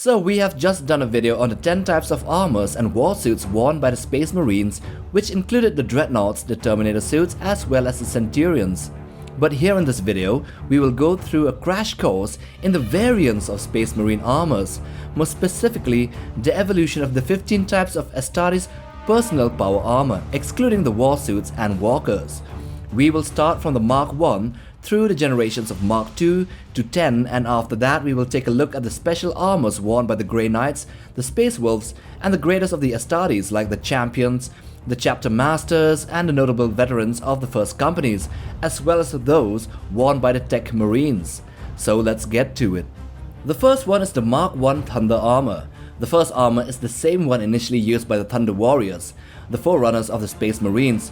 So we have just done a video on the 10 types of armors and warsuits worn by the Space Marines, which included the dreadnoughts, the terminator suits, as well as the centurions. But here in this video, we will go through a crash course in the variants of Space Marine armors, more specifically the evolution of the 15 types of astartes personal power armor, excluding the warsuits and walkers. We will start from the Mark 1 through the generations of Mark 2 to 10, and after that we will take a look at the special armors worn by the Grey Knights, the Space Wolves, and the greatest of the astartes like the Champions, the Chapter Masters, and the notable veterans of the first companies, as well as those worn by the Tech Marines. So let's get to it. The first one is the Mark 1 Thunder Armor. The first armor is the same one initially used by the Thunder Warriors, the forerunners of the Space Marines.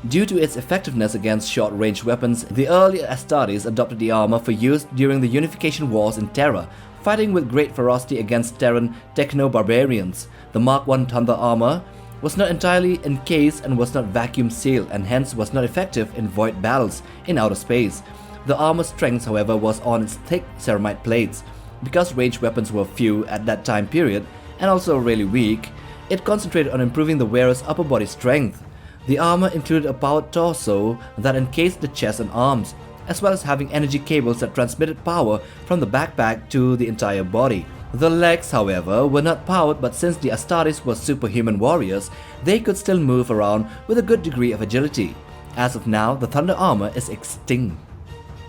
Due to its effectiveness against short-range weapons, the early astartes adopted the armor for use during the Unification Wars in Terra, fighting with great ferocity against Terran techno-barbarians. The Mark 1 Thunder armor was not entirely encased and was not vacuum sealed, and hence was not effective in void battles in outer space. The armor's strength, however, was on its thick ceramite plates. Because ranged weapons were few at that time period and also really weak, it concentrated on improving the wearer's upper body strength. The armor included a powered torso that encased the chest and arms, as well as having energy cables that transmitted power from the backpack to the entire body. The legs, however, were not powered, but since the astartes were superhuman warriors, they could still move around with a good degree of agility. As of now, the Thunder armor is extinct.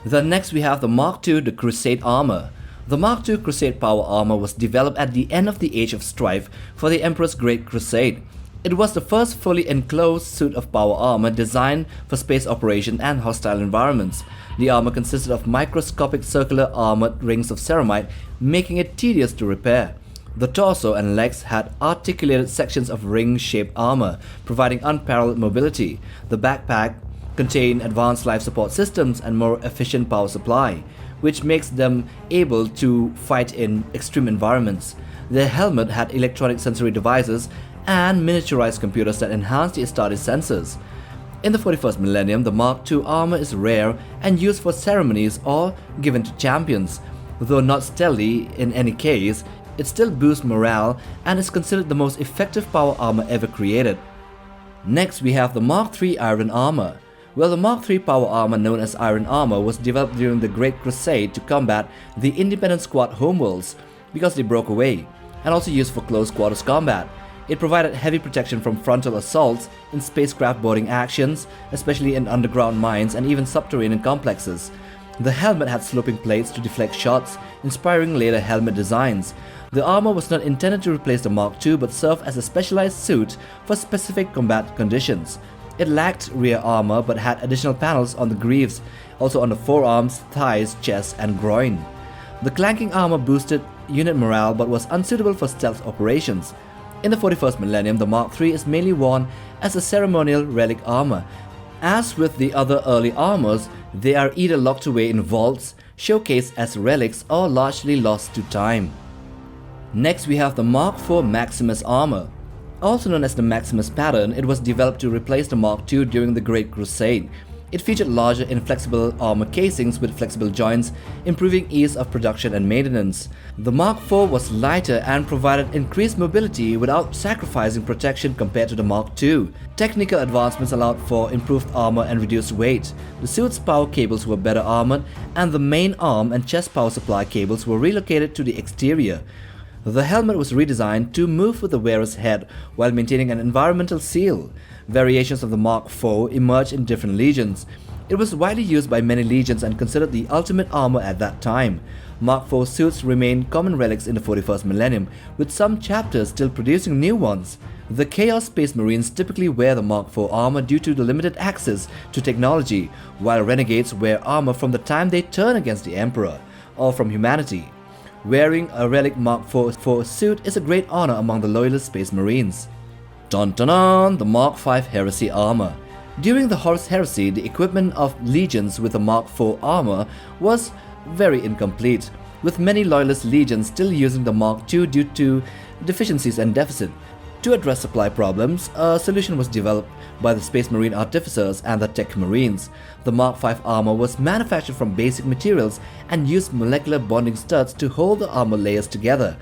Then next we have the Mark II, the Crusade armor. The Mark II Crusade power armor was developed at the end of the Age of Strife for the Emperor's Great Crusade. It was the first fully enclosed suit of power armor designed for space operation and hostile environments. The armor consisted of microscopic circular armored rings of ceramite, making it tedious to repair. The torso and legs had articulated sections of ring-shaped armor, providing unparalleled mobility. The backpack contained advanced life support systems and more efficient power supply, which makes them able to fight in extreme environments. The helmet had electronic sensory devices and miniaturized computers that enhanced the astartes sensors. In the 41st millennium, the Mark II armor is rare and used for ceremonies or given to champions. Though not stealthy in any case, it still boosts morale and is considered the most effective power armor ever created. Next we have the Mark III Iron Armor. Well, the Mark III power armor known as Iron Armor was developed during the Great Crusade to combat the Independent Squad homeworlds because they broke away, and also used for close quarters combat. It provided heavy protection from frontal assaults in spacecraft boarding actions, especially in underground mines and even subterranean complexes. The helmet had sloping plates to deflect shots, inspiring later helmet designs. The armor was not intended to replace the Mark II but served as a specialized suit for specific combat conditions. It lacked rear armor but had additional panels on the greaves, also on the forearms, thighs, chest, and groin. The clanking armor boosted unit morale but was unsuitable for stealth operations. In the 41st millennium, the Mark III is mainly worn as a ceremonial relic armor. As with the other early armors, they are either locked away in vaults, showcased as relics, or largely lost to time. Next we have the Mark IV Maximus armor. Also known as the Maximus pattern, it was developed to replace the Mark II during the Great Crusade. It featured larger inflexible armor casings with flexible joints, improving ease of production and maintenance. The Mark IV was lighter and provided increased mobility without sacrificing protection compared to the Mark II. Technical advancements allowed for improved armor and reduced weight. The suit's power cables were better armored, and the main arm and chest power supply cables were relocated to the exterior. The helmet was redesigned to move with the wearer's head while maintaining an environmental seal. Variations of the Mark IV emerged in different legions. It was widely used by many legions and considered the ultimate armor at that time. Mark IV suits remain common relics in the 41st millennium, with some chapters still producing new ones. The Chaos Space Marines typically wear the Mark IV armor due to the limited access to technology, while Renegades wear armor from the time they turn against the Emperor, or from humanity. Wearing a relic Mark IV suit is a great honor among the loyalist Space Marines. Dun dun dun! The Mark V Heresy armor. During the Horus Heresy, the equipment of legions with the Mark IV armor was very incomplete, with many loyalist legions still using the Mark II due to deficiencies and deficit. To address supply problems, a solution was developed by the Space Marine artificers and the Tech Marines. The Mark V armor was manufactured from basic materials and used molecular bonding studs to hold the armor layers together.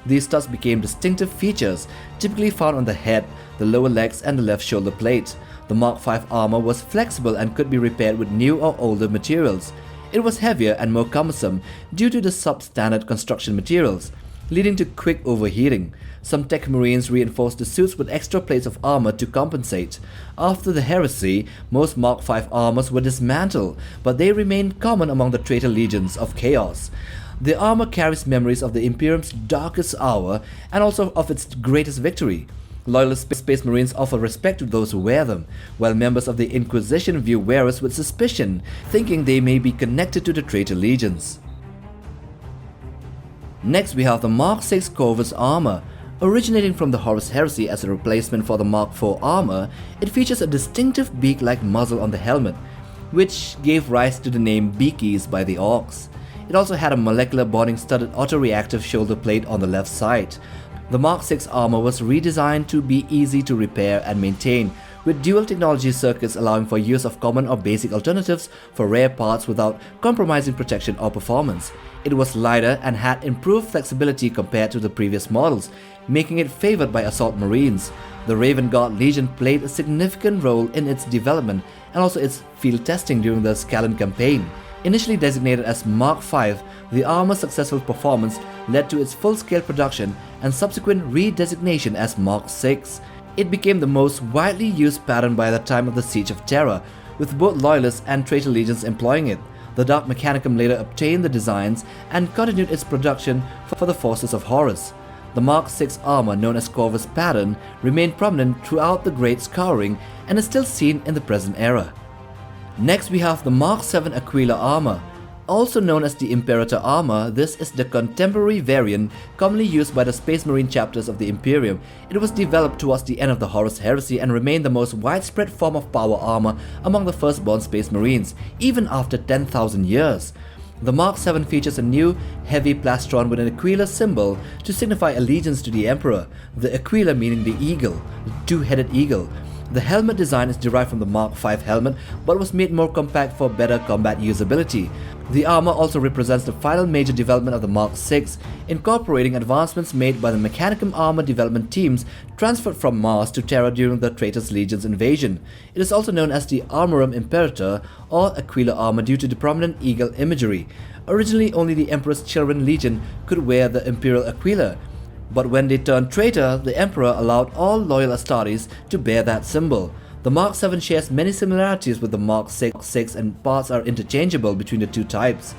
These studs became distinctive features, typically found on the head, the lower legs and the left shoulder plate. The Mark V armor was flexible and could be repaired with new or older materials. It was heavier and more cumbersome due to the substandard construction materials, leading to quick overheating. Some tech marines reinforced the suits with extra plates of armor to compensate. After the heresy, most Mark V armors were dismantled, but they remained common among the traitor legions of chaos. The armor carries memories of the Imperium's darkest hour and also of its greatest victory. Loyalist Space Marines offer respect to those who wear them, while members of the Inquisition view wearers with suspicion, thinking they may be connected to the traitor legions. Next we have the Mark VI Corvus armor. Originating from the Horus Heresy as a replacement for the Mark IV armor, it features a distinctive beak-like muzzle on the helmet, which gave rise to the name Beakies by the Orcs. It also had a molecular bonding studded autoreactive shoulder plate on the left side. The Mark VI armor was redesigned to be easy to repair and maintain, with dual technology circuits allowing for use of common or basic alternatives for rare parts without compromising protection or performance. It was lighter and had improved flexibility compared to the previous models, making it favored by assault marines. The Raven Guard Legion played a significant role in its development and also its field testing during the Scallan campaign. Initially designated as Mark V, the armor's successful performance led to its full-scale production and subsequent redesignation as Mark VI. It became the most widely used pattern by the time of the Siege of Terra, with both Loyalists and Traitor Legions employing it. The Dark Mechanicum later obtained the designs and continued its production for the forces of Horus. The Mark VI armor, known as Corvus pattern, remained prominent throughout the Great Scouring and is still seen in the present era. Next we have the Mark VII Aquila armor. Also known as the Imperator armor, this is the contemporary variant commonly used by the Space Marine chapters of the Imperium. It was developed towards the end of the Horus Heresy and remained the most widespread form of power armor among the firstborn Space Marines, even after 10,000 years. The Mark VII features a new, heavy plastron with an Aquila symbol to signify allegiance to the Emperor, the Aquila meaning the eagle, the two-headed eagle. The helmet design is derived from the Mark V helmet but was made more compact for better combat usability. The armor also represents the final major development of the Mark VI, incorporating advancements made by the Mechanicum armor development teams transferred from Mars to Terra during the Traitor's Legion's invasion. It is also known as the Armorum Imperator or Aquila armor due to the prominent eagle imagery. Originally, only the Emperor's Children Legion could wear the Imperial Aquila, but when they turned traitor, the Emperor allowed all loyal astartes to bear that symbol. The Mark VII shares many similarities with the Mark VI and parts are interchangeable between the two types,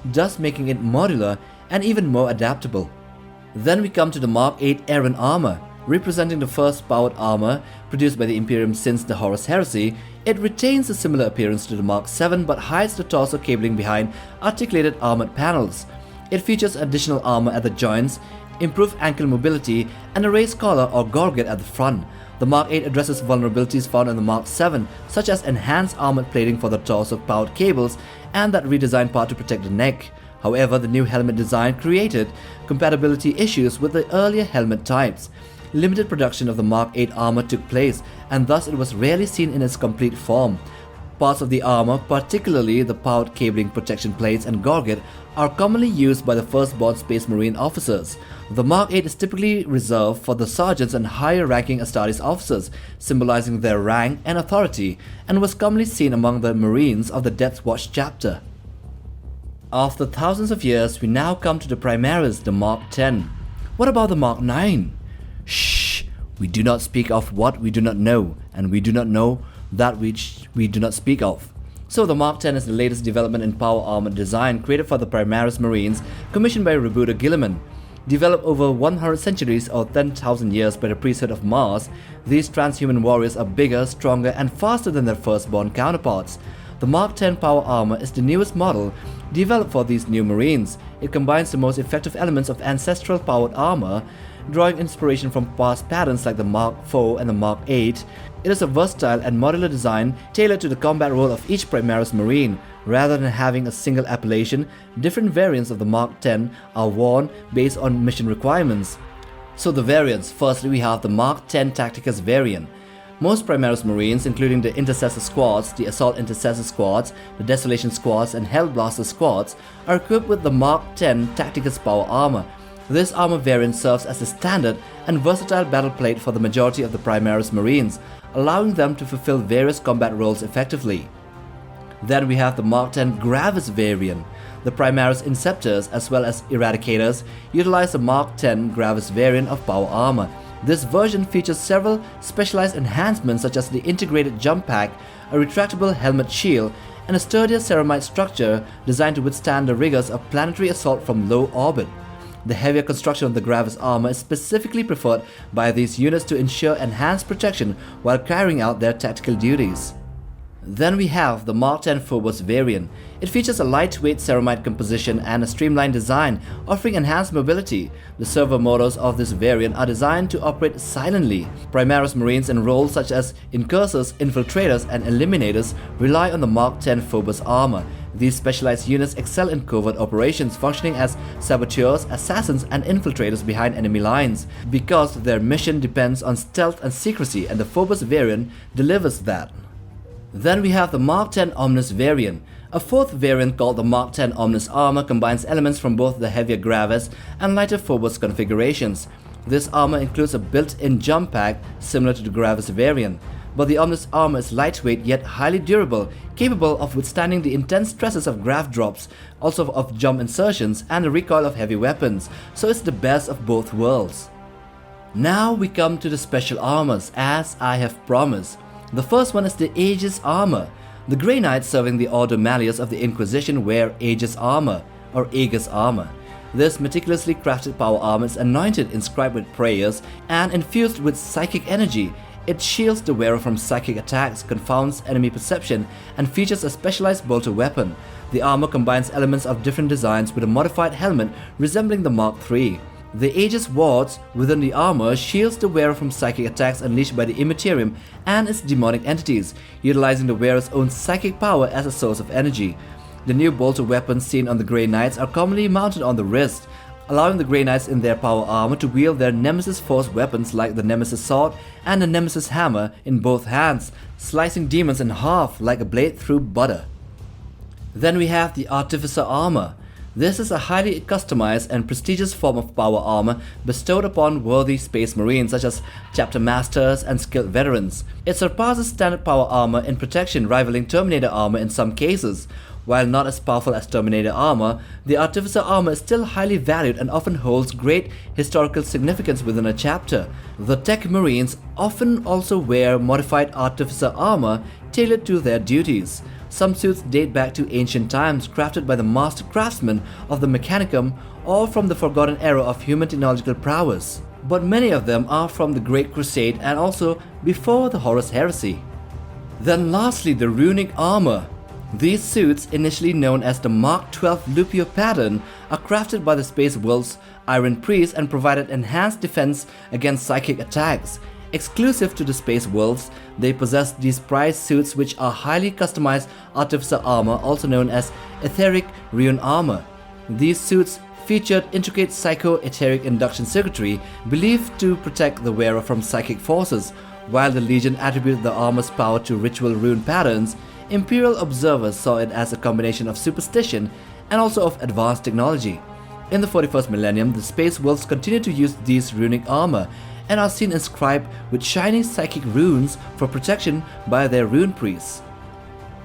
thus making it modular and even more adaptable. Then we come to the Mark VIII errant armor. Representing the first powered armor produced by the Imperium since the Horus Heresy, it retains a similar appearance to the Mark VII but hides the torso cabling behind articulated armored panels. It features additional armor at the joints, improved ankle mobility, and a raised collar or gorget at the front. The Mark VIII addresses vulnerabilities found in the Mark VII, such as enhanced armored plating for the torso-powered cables and that redesigned part to protect the neck. However, the new helmet design created compatibility issues with the earlier helmet types. Limited production of the Mark VIII armor took place, and thus it was rarely seen in its complete form. Parts of the armor, particularly the powered cabling protection plates and gorget, are commonly used by the firstborn Space Marine officers. The Mark VIII is typically reserved for the sergeants and higher-ranking Astartes officers, symbolizing their rank and authority, and was commonly seen among the Marines of the Death Watch chapter. After thousands of years, we now come to the primaris, the Mark X. What about the Mark IX? Shh! We do not speak of what we do not know, and we do not know that which we do not speak of. So the Mark X is the latest development in power armor design created for the Primaris Marines, commissioned by Rebuda Guilliman. Developed over 100 centuries or 10,000 years by the priesthood of Mars, these transhuman warriors are bigger, stronger, and faster than their firstborn counterparts. The Mark X power armor is the newest model developed for these new Marines. It combines the most effective elements of ancestral powered armor, drawing inspiration from past patterns like the Mark IV and the Mark VIII. It is a versatile and modular design tailored to the combat role of each Primaris Marine. Rather than having a single appellation, different variants of the Mark X are worn based on mission requirements. So the variants, firstly we have the Mark X Tacticus variant. Most Primaris Marines, including the Intercessor Squads, the Assault Intercessor Squads, the Desolation Squads, and Hellblaster Squads, are equipped with the Mark X Tacticus power armor. This armor variant serves as a standard and versatile battle plate for the majority of the primaris marines, allowing them to fulfill various combat roles effectively. Then we have the Mark X Gravis variant. The primaris inceptors as well as eradicators utilize the Mark X Gravis variant of power armor. This version features several specialized enhancements such as the integrated jump pack, a retractable helmet shield, and a sturdier ceramide structure designed to withstand the rigors of planetary assault from low orbit. The heavier construction of the Gravis armor is specifically preferred by these units to ensure enhanced protection while carrying out their tactical duties. Then we have the Mark X Phobos variant. It features a lightweight ceramide composition and a streamlined design, offering enhanced mobility. The servo motors of this variant are designed to operate silently. Primaris marines in roles such as incursors, infiltrators, and eliminators rely on the Mark X Phobos armor. These specialized units excel in covert operations, functioning as saboteurs, assassins, and infiltrators behind enemy lines, because their mission depends on stealth and secrecy, and the Phobos variant delivers that. Then we have the Mark X Omnis variant. A fourth variant called the Mark X Omnis armor combines elements from both the heavier Gravis and lighter Phobos configurations. This armor includes a built-in jump pack similar to the Gravis variant, but the Omnis armor is lightweight yet highly durable, capable of withstanding the intense stresses of grav drops, also of jump insertions and the recoil of heavy weapons, so it's the best of both worlds. Now we come to the special armors, as I have promised. The first one is the Aegis armor. The Grey Knights serving the Ordo Malleus of the Inquisition wear Aegis armor, or Aegis armor. This meticulously crafted power armor is anointed, inscribed with prayers, and infused with psychic energy. It shields the wearer from psychic attacks, confounds enemy perception, and features a specialized bolter weapon. The armor combines elements of different designs with a modified helmet resembling the Mark III. The Aegis wards within the armor shields the wearer from psychic attacks unleashed by the Immaterium and its demonic entities, utilizing the wearer's own psychic power as a source of energy. The new bolter weapons seen on the Grey Knights are commonly mounted on the wrist, allowing the Grey Knights in their power armor to wield their Nemesis Force weapons like the Nemesis Sword and the Nemesis Hammer in both hands, slicing demons in half like a blade through butter. Then we have the Artificer armor. This is a highly customized and prestigious form of power armor bestowed upon worthy space marines such as chapter masters and skilled veterans. It surpasses standard power armor in protection, rivaling Terminator armor in some cases. While not as powerful as Terminator armor, the Artificer armor is still highly valued and often holds great historical significance within a chapter. The Tech Marines often also wear modified Artificer armor tailored to their duties. Some suits date back to ancient times, crafted by the master craftsmen of the Mechanicum or from the forgotten era of human technological prowess. But many of them are from the Great Crusade and also before the Horus Heresy. Then lastly, the Runic armor. These suits, initially known as the Mark XII Lupio pattern, are crafted by the Space Wolves Iron Priests and provided enhanced defense against psychic attacks. Exclusive to the Space Wolves, they possess these prized suits which are highly customized Artificer armor, also known as Etheric Rune armor. These suits featured intricate psycho-etheric induction circuitry believed to protect the wearer from psychic forces. While the Legion attributed the armor's power to ritual rune patterns, Imperial observers saw it as a combination of superstition and also of advanced technology. In the 41st millennium, the Space Wolves continue to use these runic armor and are seen inscribed with shiny psychic runes for protection by their rune priests.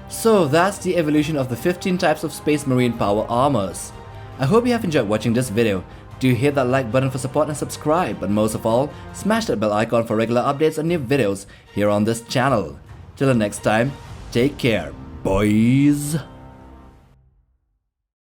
So that's the evolution of the 15 types of Space Marine power armors. I hope you have enjoyed watching this video. Do hit that like button for support and subscribe, but most of all, smash that bell icon for regular updates on new videos here on this channel. Till the next time, take care, boys.